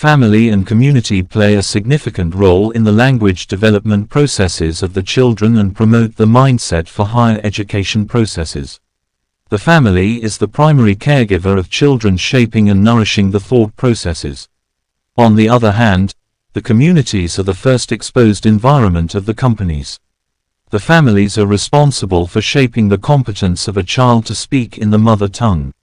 Family and community play a significant role in the language development processes of the children and promote the mindset for higher education processes. The family is the primary caregiver of children, shaping and nourishing the thought processes. On the other hand, the communities are the first exposed environment of the companies. The families are responsible for shaping the competence of a child to speak in the mother tongue.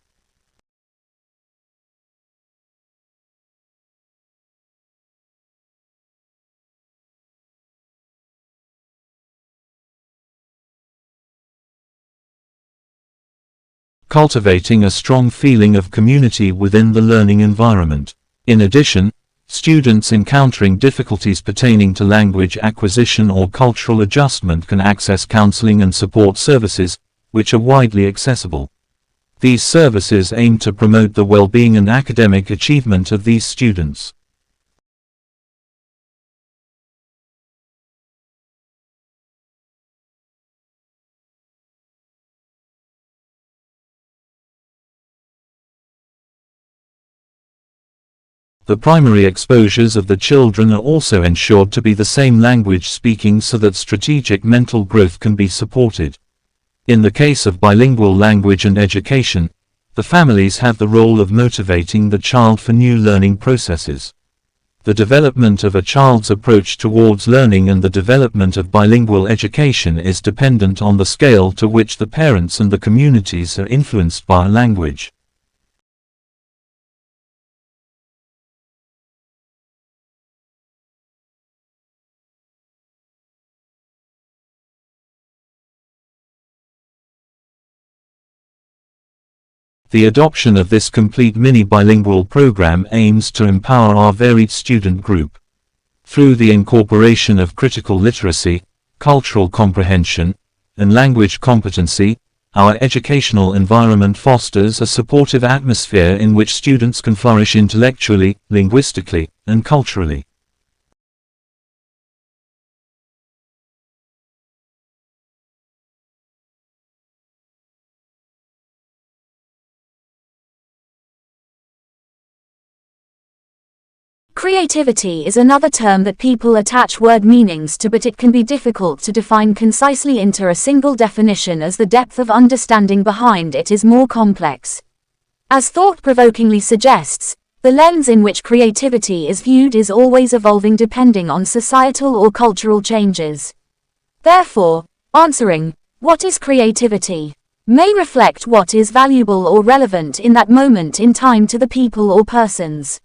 Cultivating a strong feeling of community within the learning environment. In addition, students encountering difficulties pertaining to language acquisition or cultural adjustment can access counseling and support services, which are widely accessible. These services aim to promote the well-being and academic achievement of these students. The primary exposures of the children are also ensured to be the same language speaking so that strategic mental growth can be supported. In the case of bilingual language and education, the families have the role of motivating the child for new learning processes. The development of a child's approach towards learning and the development of bilingual education is dependent on the scale to which the parents and the communities are influenced by language. The adoption of this complete mini-bilingual program aims to empower our varied student group. Through the incorporation of critical literacy, cultural comprehension, and language competency, our educational environment fosters a supportive atmosphere in which students can flourish intellectually, linguistically, and culturally. Creativity is another term that people attach word meanings to, but it can be difficult to define concisely into a single definition as the depth of understanding behind it is more complex. As thought-provokingly suggests, the lens in which creativity is viewed is always evolving depending on societal or cultural changes. Therefore, answering, "What is creativity?" may reflect what is valuable or relevant in that moment in time to the people or persons.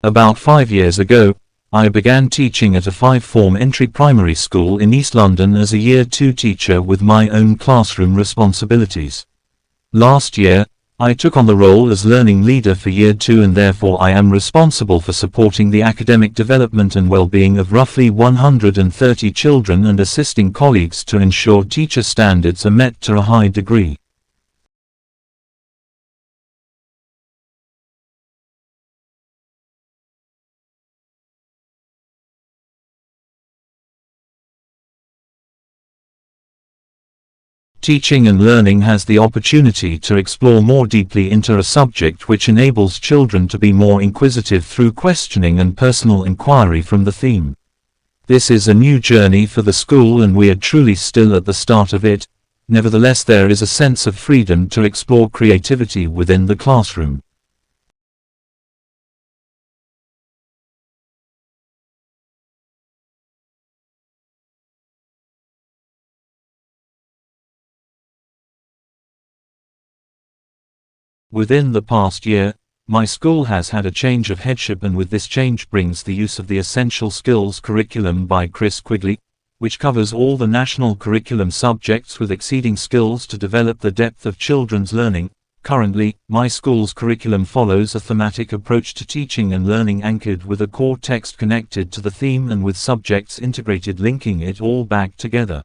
About 5 years ago, I began teaching at a 5-form entry primary school in East London as a Year 2 teacher with my own classroom responsibilities. Last year, I took on the role as learning leader for Year 2, and therefore I am responsible for supporting the academic development and well-being of roughly 130 children and assisting colleagues to ensure teacher standards are met to a high degree. Teaching and learning has the opportunity to explore more deeply into a subject which enables children to be more inquisitive through questioning and personal inquiry from the theme. This is a new journey for the school and we are truly still at the start of it. Nevertheless, there is a sense of freedom to explore creativity within the classroom. Within the past year, my school has had a change of headship, and with this change brings the use of the Essential Skills curriculum by Chris Quigley, which covers all the national curriculum subjects with exceeding skills to develop the depth of children's learning. Currently, my school's curriculum follows a thematic approach to teaching and learning anchored with a core text connected to the theme and with subjects integrated, linking it all back together.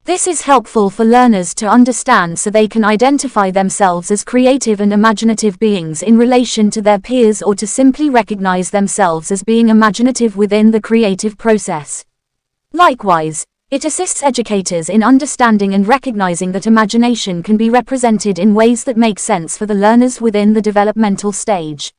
This is helpful for learners to understand so they can identify themselves as creative and imaginative beings in relation to their peers, or to simply recognize themselves as being imaginative within the creative process. Likewise, it assists educators in understanding and recognizing that imagination can be represented in ways that make sense for the learners within the developmental stage.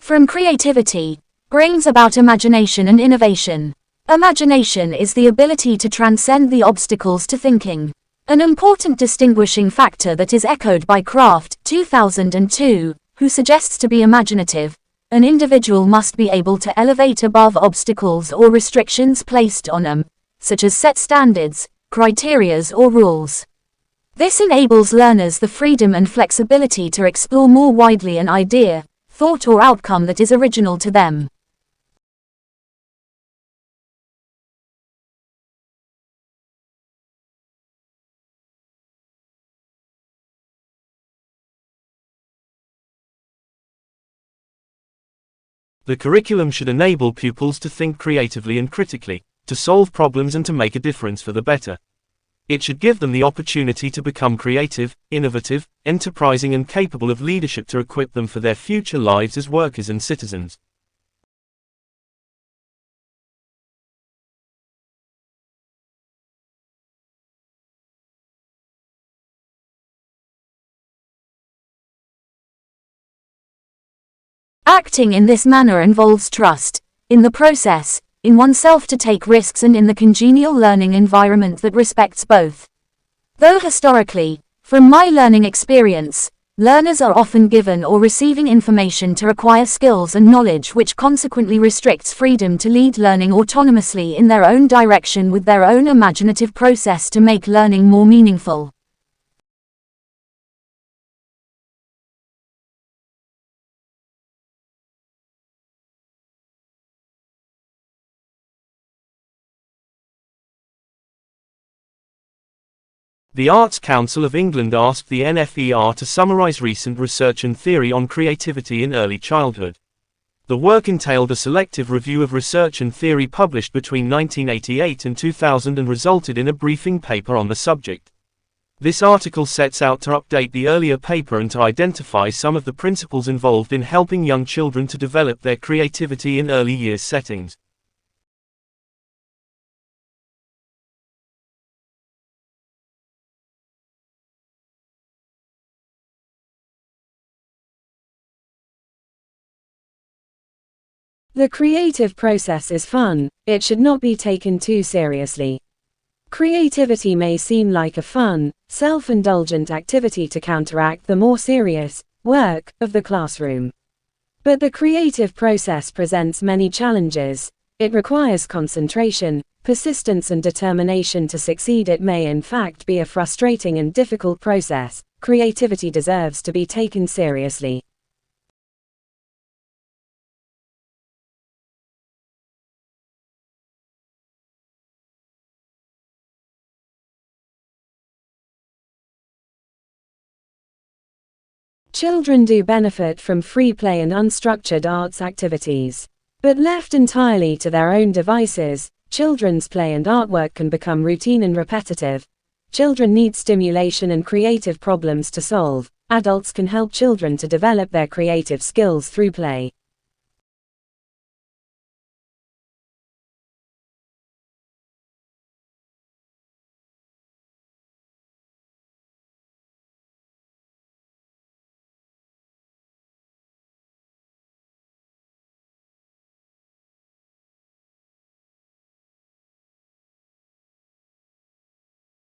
From creativity brings about imagination and innovation. Imagination is the ability to transcend the obstacles to thinking. An important distinguishing factor that is echoed by Kraft, 2002, who suggests to be imaginative, an individual must be able to elevate above obstacles or restrictions placed on them, such as set standards, criterias or rules. This enables learners the freedom and flexibility to explore more widely an idea, thought or outcome that is original to them. The curriculum should enable pupils to think creatively and critically, to solve problems and to make a difference for the better. It should give them the opportunity to become creative, innovative, enterprising and capable of leadership to equip them for their future lives as workers and citizens. Acting in this manner involves trust in the process, in oneself to take risks, and in the congenial learning environment that respects both. Though historically, from my learning experience, learners are often given or receiving information to acquire skills and knowledge, which consequently restricts freedom to lead learning autonomously in their own direction with their own imaginative process to make learning more meaningful. The Arts Council of England asked the NFER to summarize recent research and theory on creativity in early childhood. The work entailed a selective review of research and theory published between 1988 and 2000 and resulted in a briefing paper on the subject. This article sets out to update the earlier paper and to identify some of the principles involved in helping young children to develop their creativity in early years settings. The creative process is fun, it should not be taken too seriously. Creativity may seem like a fun, self-indulgent activity to counteract the more serious work of the classroom. But the creative process presents many challenges. It requires concentration, persistence and determination to succeed. It may in fact be a frustrating and difficult process. Creativity deserves to be taken seriously. Children do benefit from free play and unstructured arts activities. But left entirely to their own devices, children's play and artwork can become routine and repetitive. Children need stimulation and creative problems to solve. Adults can help children to develop their creative skills through play.